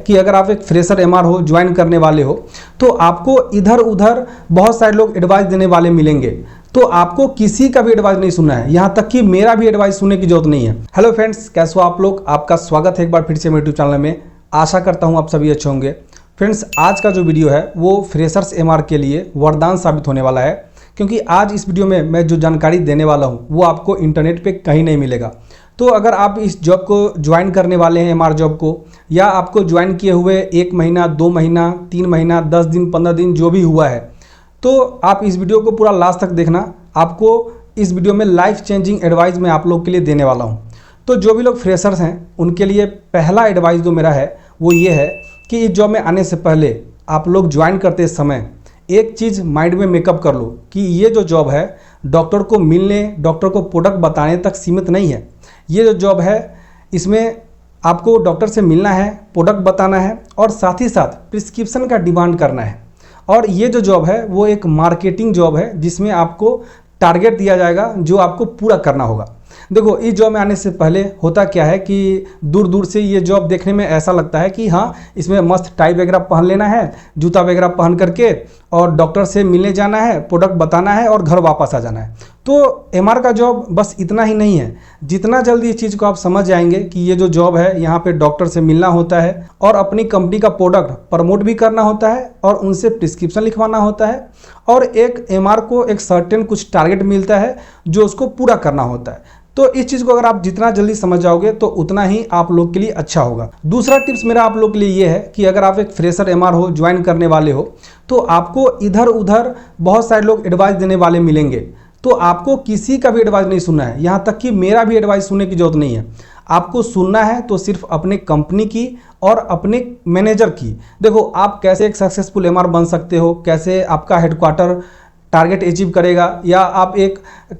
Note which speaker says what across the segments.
Speaker 1: कि अगर आप एक फ्रेशर एमआर हो, ज्वाइन करने वाले हो, तो आपको इधर उधर बहुत सारे लोग एडवाइस देने वाले मिलेंगे। तो आपको किसी का भी एडवाइस नहीं सुनना है, यहाँ तक कि मेरा भी एडवाइस सुनने की जरूरत नहीं है। हेलो फ्रेंड्स, कैसे हो आप लोग? आपका स्वागत है एक बार फिर से मेरे यूट्यूब चैनल में। आशा करता हूँ आप सभी अच्छे होंगे। फ्रेंड्स, आज का जो वीडियो है वो फ्रेशर्स एमआर के लिए वरदान साबित होने वाला है, क्योंकि आज इस वीडियो में मैं जो जानकारी देने वाला हूँ वो आपको इंटरनेट पे कहीं नहीं मिलेगा। तो अगर आप इस जॉब को ज्वाइन करने वाले हैं, एमआर जॉब को, या आपको ज्वाइन किए हुए 1 महीना, 2 महीना, 3 महीना, 10 दिन, 15 दिन जो भी हुआ है, तो आप इस वीडियो को पूरा लास्ट तक देखना। आपको इस वीडियो में लाइफ चेंजिंग एडवाइस मैं आप लोग के लिए देने वाला हूँ। तो जो भी लोग फ्रेशर्स हैं उनके लिए पहला एडवाइस जो मेरा है वो ये है कि इस जॉब में आने से पहले आप लोग ज्वाइन करते समय एक चीज़ माइंड में मेकअप कर लो कि ये जो जॉब है डॉक्टर को मिलने, डॉक्टर को प्रोडक्ट बताने तक सीमित नहीं है। ये जो जॉब है इसमें आपको डॉक्टर से मिलना है, प्रोडक्ट बताना है और साथ ही साथ प्रिस्क्रिप्शन का डिमांड करना है। और ये जो जॉब है वो एक मार्केटिंग जॉब है जिसमें आपको टारगेट दिया जाएगा जो आपको पूरा करना होगा। देखो, इस जॉब में आने से पहले होता क्या है कि दूर दूर से ये जॉब देखने में ऐसा लगता है कि हाँ, इसमें मस्त टाई वगैरह पहन लेना है, जूता वगैरह पहन करके और डॉक्टर से मिलने जाना है, प्रोडक्ट बताना है और घर वापस आ जाना है। तो एमआर का जॉब बस इतना ही नहीं है। जितना जल्दी इस चीज़ को आप समझ जाएंगे कि ये जो जॉब है यहाँ पे डॉक्टर से मिलना होता है और अपनी कंपनी का प्रोडक्ट प्रमोट भी करना होता है और उनसे प्रिस्क्रिप्शन लिखवाना होता है और एक एमआर को एक सर्टेन कुछ टारगेट मिलता है जो उसको पूरा करना होता है। तो इस चीज़ को अगर आप जितना जल्दी समझ जाओगे तो उतना ही आप लोग के लिए अच्छा होगा। दूसरा टिप्स मेरा आप लोग के लिए ये है कि अगर आप एक फ्रेशर एमआर हो, ज्वाइन करने वाले हो, तो आपको इधर उधर बहुत सारे लोग एडवाइस देने वाले मिलेंगे। तो आपको किसी का भी एडवाइस नहीं सुनना है, यहाँ तक कि मेरा भी एडवाइस सुनने की जरूरत नहीं है। आपको सुनना है तो सिर्फ अपने कंपनी की और अपने मैनेजर की। देखो, आप कैसे एक सक्सेसफुल एमआर बन सकते हो, कैसे आपका हेडक्वार्टर टारगेट अचीव करेगा, या आप एक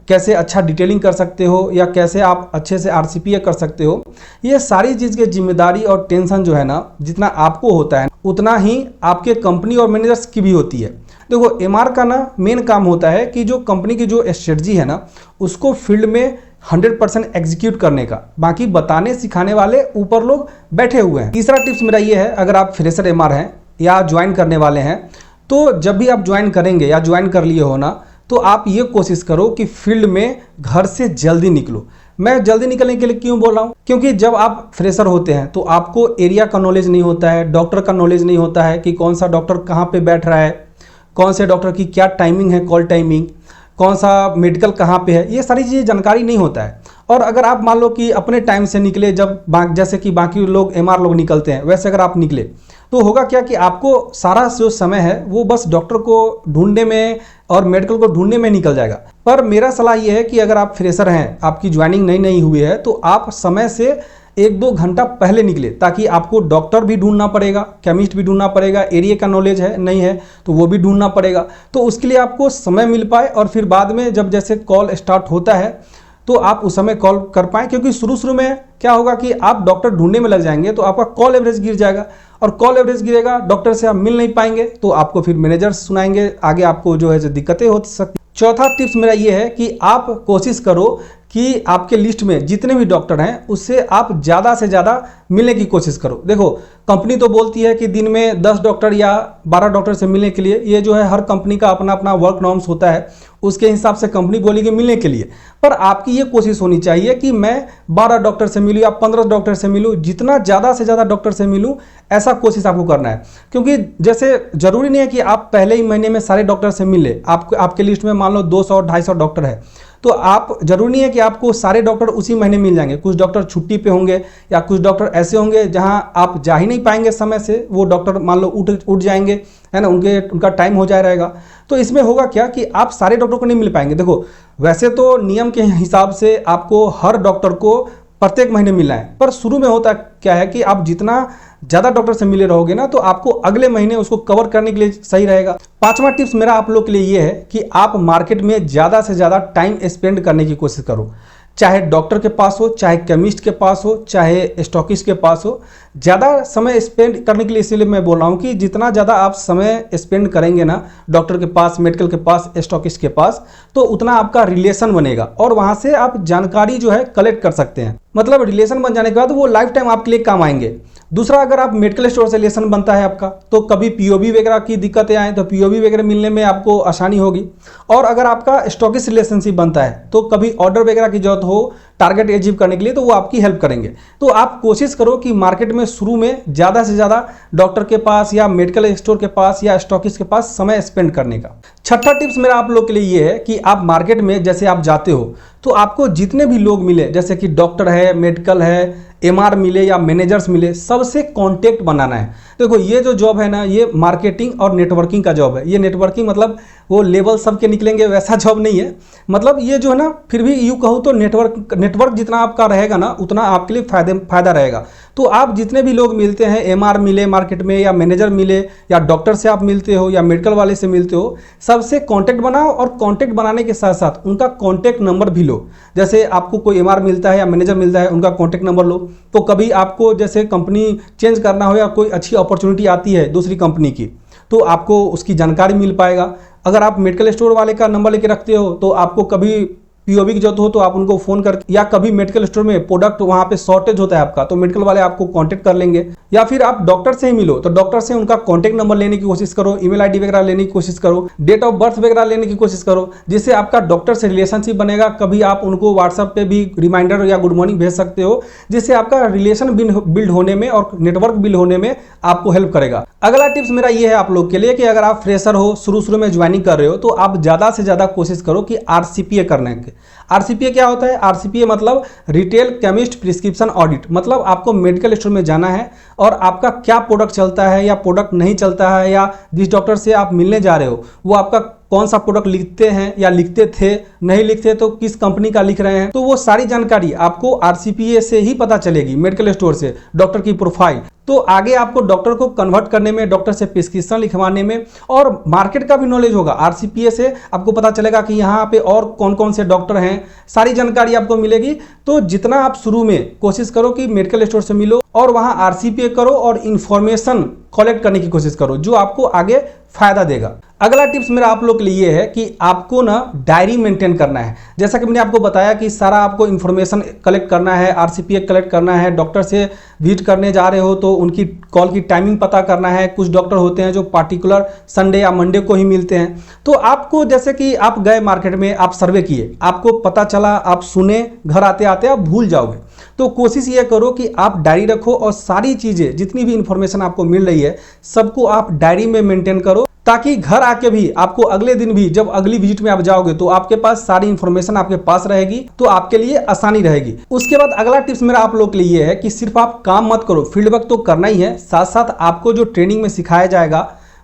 Speaker 1: कैसे अच्छा डिटेलिंग कर सकते हो, या कैसे आप अच्छे से आरसीपीए कर सकते हो, ये सारी चीज़ की जिम्मेदारी और टेंशन जो है ना, जितना आपको होता है उतना ही आपके कंपनी और मैनेजर्स की भी होती है। देखो, एमआर का ना मेन काम होता है कि जो कंपनी की जो स्ट्रेटजी है ना उसको फील्ड में 100% एग्जीक्यूट करने का। बाकी बताने सिखाने वाले ऊपर लोग बैठे हुए हैं। तीसरा टिप्स मेरा ये है, अगर आप फ्रेशर एमआर हैं या ज्वाइन करने वाले हैं, तो जब भी आप ज्वाइन करेंगे या ज्वाइन कर लिए हो ना, तो आप ये कोशिश करो कि फील्ड में घर से जल्दी निकलो। मैं जल्दी निकलने के लिए क्यों बोल रहा हूँ? क्योंकि जब आप फ्रेशर होते हैं तो आपको एरिया का नॉलेज नहीं होता है, डॉक्टर का नॉलेज नहीं होता है कि कौन सा डॉक्टर कहाँ पे बैठ रहा है, कौन से डॉक्टर की क्या टाइमिंग है, कॉल टाइमिंग, कौन सा मेडिकल कहाँ पे है, ये सारी चीज़ें जानकारी नहीं होता है। और अगर आप मान लो कि अपने टाइम से निकले, जब जैसे कि बाकी लोग एमआर लोग निकलते हैं, वैसे अगर आप निकले तो होगा क्या कि आपको सारा जो समय है वो बस डॉक्टर को ढूंढने में और मेडिकल को ढूंढने में निकल जाएगा। पर मेरा सलाह ये है कि अगर आप फ्रेशर हैं, आपकी ज्वाइनिंग नई हुई है, तो आप समय से 1-2 घंटा पहले निकले, ताकि आपको डॉक्टर भी ढूंढना पड़ेगा, केमिस्ट भी ढूंढना पड़ेगा, एरिया का नॉलेज है नहीं है तो वो भी ढूंढना पड़ेगा। तो उसके लिए आपको समय मिल पाए और फिर बाद में जब जैसे कॉल स्टार्ट होता है तो आप उस समय कॉल कर पाएँ। क्योंकि शुरू में क्या होगा कि आप डॉक्टर ढूंढने में लग जाएंगे तो आपका कॉल एवरेज गिर जाएगा, और कॉल एवरेज गिरेगा, डॉक्टर से आप मिल नहीं पाएंगे, तो आपको फिर मैनेजर सुनाएंगे, आगे आपको जो है दिक्कतें हो सकती। चौथा टिप्स मेरा ये है कि आप कोशिश करो कि आपके लिस्ट में जितने भी डॉक्टर हैं उससे आप ज़्यादा से ज़्यादा मिलने की कोशिश करो। देखो, कंपनी तो बोलती है कि दिन में 10 डॉक्टर या 12 डॉक्टर से मिलने के लिए, ये जो है हर कंपनी का अपना अपना वर्क नॉर्म्स होता है, उसके हिसाब से कंपनी बोलेगी मिलने के लिए। पर आपकी ये कोशिश होनी चाहिए कि मैं 12 डॉक्टर से मिलूँ या 15 डॉक्टर से मिलूँ, जितना ज़्यादा से ज़्यादा डॉक्टर से मिलूँ, ऐसा कोशिश आपको करना है। क्योंकि जैसे ज़रूरी नहीं है कि आप पहले ही महीने में सारे डॉक्टर से मिले। आपके लिस्ट में मान लो 200-250 डॉक्टर है, तो आप जरूरी नहीं है कि आपको सारे डॉक्टर उसी महीने मिल जाएंगे। कुछ डॉक्टर छुट्टी पे होंगे या कुछ डॉक्टर ऐसे होंगे जहां आप जा ही नहीं पाएंगे समय से, वो डॉक्टर मान लो उठ जाएंगे, है ना, उनका टाइम हो जाए रहेगा। तो इसमें होगा क्या कि आप सारे डॉक्टर को नहीं मिल पाएंगे। देखो, वैसे तो नियम के हिसाब से आपको हर डॉक्टर को प्रत्येक महीने मिलना है, पर शुरू में होता क्या है कि आप जितना ज़्यादा डॉक्टर से मिले रहोगे ना, तो आपको अगले महीने उसको कवर करने के लिए सही रहेगा। पांचवा टिप्स मेरा आप लोग के लिए ये है कि आप मार्केट में ज़्यादा से ज़्यादा टाइम स्पेंड करने की कोशिश करो। चाहे डॉक्टर के पास हो, चाहे केमिस्ट के पास हो, चाहे स्टॉकिस्ट के पास हो, ज़्यादा समय स्पेंड करने के लिए इसलिए मैं बोल रहा हूँ कि जितना ज़्यादा आप समय स्पेंड करेंगे ना डॉक्टर के पास, मेडिकल के पास, स्टॉकिस्ट के पास, तो उतना आपका रिलेशन बनेगा और वहाँ से आप जानकारी जो है कलेक्ट कर सकते हैं। मतलब रिलेशन बन जाने के बाद वो लाइफ टाइम आपके लिए काम आएंगे। दूसरा, अगर आप मेडिकल स्टोर से रिलेशन बनता है आपका, तो कभी पीओबी वगैरह की दिक्कतें आए तो पीओबी वगैरह मिलने में आपको आसानी होगी। और अगर आपका स्टॉकिस्ट रिलेशनशिप बनता है तो कभी ऑर्डर वगैरह की जरूरत हो टारगेट अचीव करने के लिए, तो वो आपकी हेल्प करेंगे। तो आप कोशिश करो कि मार्केट में शुरू में ज़्यादा से ज़्यादा डॉक्टर के पास या मेडिकल स्टोर के पास या स्टॉकिस्ट के पास समय स्पेंड करने का। छठा टिप्स मेरा आप लोग के लिए ये है कि आप मार्केट में जैसे आप जाते हो तो आपको जितने भी लोग मिले, जैसे कि डॉक्टर है, मेडिकल है, एमआर मिले या मैनेजर्स मिले, सबसे कांटेक्ट बनाना है। देखो ये जो जॉब है ना, ये मार्केटिंग और नेटवर्किंग का जॉब है। ये नेटवर्किंग मतलब वो लेवल सबके निकलेंगे वैसा जॉब नहीं है। मतलब ये जो है ना, फिर भी यूँ कहूँ तो नेटवर्क जितना आपका रहेगा ना, उतना आपके लिए फायदा रहेगा। तो आप जितने भी लोग मिलते हैं, एमआर मिले मार्केट में या मैनेजर मिले या डॉक्टर से आप मिलते हो या मेडिकल वाले से मिलते हो, सबसे कांटेक्ट बनाओ। और कांटेक्ट बनाने के साथ साथ उनका कांटेक्ट नंबर भी लो। जैसे आपको कोई एमआर मिलता है या मैनेजर मिलता है, उनका कांटेक्ट नंबर लो। तो कभी आपको जैसे कंपनी चेंज करना हो या कोई अच्छी अपॉर्चुनिटी आती है दूसरी कंपनी की, तो आपको उसकी जानकारी मिल पाएगा। अगर आप मेडिकल स्टोर वाले का नंबर लेके रखते हो तो आपको कभी पीओबी की जरूरत हो तो आप उनको फोन करके, या कभी मेडिकल स्टोर में प्रोडक्ट वहां पे शॉर्टेज होता है आपका, तो मेडिकल वाले आपको कांटेक्ट कर लेंगे। या फिर आप डॉक्टर से ही मिलो तो डॉक्टर से उनका कांटेक्ट नंबर लेने की कोशिश करो, ईमेल आईडी वगैरह लेने की कोशिश करो, डेट ऑफ बर्थ वगैरह लेने की कोशिश करो, जिससे आपका डॉक्टर से रिलेशनशिप बनेगा। कभी आप उनको व्हाट्सएप पे भी रिमाइंडर या गुड मॉर्निंग भेज सकते हो, जिससे आपका रिलेशन बिल्ड होने में और नेटवर्क बिल्ड होने में आपको हेल्प करेगा। अगला टिप्स मेरा ये है आप लोग के लिए कि अगर आप फ्रेशर हो, शुरू में ज्वाइनिंग कर रहे हो, तो आप ज़्यादा से ज़्यादा कोशिश करो कि आरसीपीए करने के। आरसीपीए क्या होता है? आरसीपीए मतलब रिटेल केमिस्ट प्रिस्क्रिप्शन ऑडिट। मतलब आपको मेडिकल स्टोर में जाना है और आपका क्या प्रोडक्ट चलता है या प्रोडक्ट नहीं चलता है, या जिस डॉक्टर से आप मिलने जा रहे हो वो आपका कौन सा प्रोडक्ट लिखते हैं या लिखते थे, नहीं लिखते तो किस कंपनी का लिख रहे हैं, तो वो सारी जानकारी आपको आरसीपीए से ही पता चलेगी, मेडिकल स्टोर से, डॉक्टर की प्रोफाइल। तो आगे आपको डॉक्टर को कन्वर्ट करने में, डॉक्टर से प्रिस्क्रिप्शन लिखवाने में और मार्केट का भी नॉलेज होगा। आरसीपीए से आपको पता चलेगा कि यहाँ पे और कौन कौन से डॉक्टर हैं, सारी जानकारी आपको मिलेगी। तो जितना आप शुरू में कोशिश करो कि मेडिकल स्टोर से मिलो और वहाँ आरसीपीए करो और इंफॉर्मेशन कलेक्ट करने की कोशिश करो, जो आपको आगे फायदा देगा। अगला टिप्स मेरा आप लोग के लिए है कि आपको ना डायरी मेंटेन करना है। जैसा कि मैंने आपको बताया कि सारा आपको इन्फॉर्मेशन कलेक्ट करना है, आरसीपीए कलेक्ट करना है, डॉक्टर से विजिट करने जा रहे हो तो उनकी कॉल की टाइमिंग पता करना है। कुछ डॉक्टर होते हैं जो पार्टिकुलर संडे या मंडे को ही मिलते हैं। तो आपको जैसे कि आप गए मार्केट में, आप सर्वे किए, आपको पता चला, आप सुने, घर आते आते आप भूल जाओगे। तो कोशिश ये करो कि आप डायरी रखो और सारी चीज़ें, जितनी भी इंफॉर्मेशन आपको मिल रही है, सबको आप डायरी में मेंटेन करो, ताकि घर आके भी आपको अगले दिन भी जब अगली विजिट में आप जाओगे तो आपके पास सारी इंफॉर्मेशन आपके पास रहेगी, तो आपके लिए आसानी रहेगी। उसके बाद अगला टिप्स मेरा आप लोग के लिए है कि सिर्फ आप काम मत करो, फील्ड वर्क तो करना ही है, साथ साथ आपको जो ट्रेनिंग में सिखाया जाएगा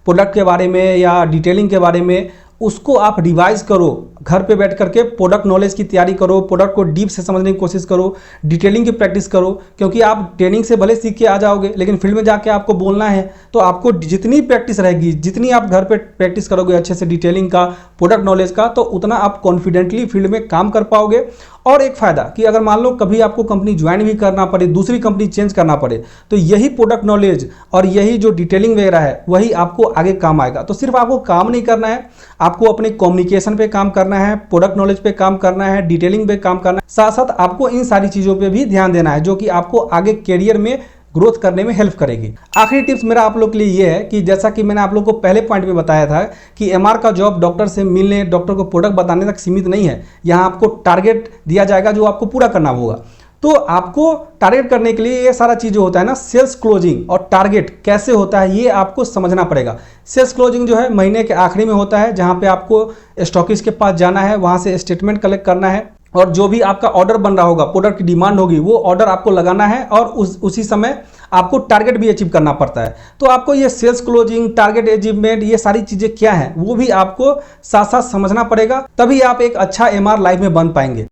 Speaker 1: प्रोडक्ट के बारे में या डिटेलिंग के बारे में, उसको आप रिवाइज करो। घर पे बैठ करके प्रोडक्ट नॉलेज की तैयारी करो, प्रोडक्ट को डीप से समझने की कोशिश करो, डिटेलिंग की प्रैक्टिस करो। क्योंकि आप ट्रेनिंग से भले सीख के आ जाओगे, लेकिन फील्ड में जाके आपको बोलना है, तो आपको जितनी प्रैक्टिस रहेगी, जितनी आप घर पे प्रैक्टिस करोगे अच्छे से डिटेलिंग का, प्रोडक्ट नॉलेज का, तो उतना आप कॉन्फिडेंटली फील्ड में काम कर पाओगे। और एक फ़ायदा कि अगर मान लो कभी आपको कंपनी ज्वाइन भी करना पड़े, दूसरी कंपनी चेंज करना पड़े, तो यही प्रोडक्ट नॉलेज और यही जो डिटेलिंग वगैरह है वही आपको आगे काम आएगा। तो सिर्फ आपको काम नहीं करना है, आपको अपने कम्युनिकेशन पे काम करना है, प्रोडक्ट नॉलेज पे काम करना है, डिटेलिंग पे काम करना है, साथ साथ आपको इन सारी चीज़ों पे भी ध्यान देना है, जो कि आपको आगे कैरियर में ग्रोथ करने में हेल्प करेगी। आखिरी टिप्स मेरा आप लोग के लिए ये है कि जैसा कि मैंने आप लोग को पहले पॉइंट में बताया था कि एमआर का जॉब डॉक्टर से मिलने, डॉक्टर को प्रोडक्ट बताने तक सीमित नहीं है। यहाँ आपको टारगेट दिया जाएगा जो आपको पूरा करना होगा। तो आपको टारगेट करने के लिए ये सारा चीज़ जो होता है ना, सेल्स क्लोजिंग और टारगेट कैसे होता है, ये आपको समझना पड़ेगा। सेल्स क्लोजिंग जो है महीने के आखिरी में होता है, जहाँ पे आपको स्टॉकिस्ट के पास जाना है, वहाँ से स्टेटमेंट कलेक्ट करना है और जो भी आपका ऑर्डर बन रहा होगा, प्रोडक्ट की डिमांड होगी, वो ऑर्डर आपको लगाना है और उसी समय आपको टारगेट भी अचीव करना पड़ता है। तो आपको ये सेल्स क्लोजिंग, टारगेट अचीवमेंट, ये सारी चीज़ें क्या हैं वो भी आपको साथ साथ समझना पड़ेगा, तभी आप एक अच्छा एमआर लाइफ में बन पाएंगे।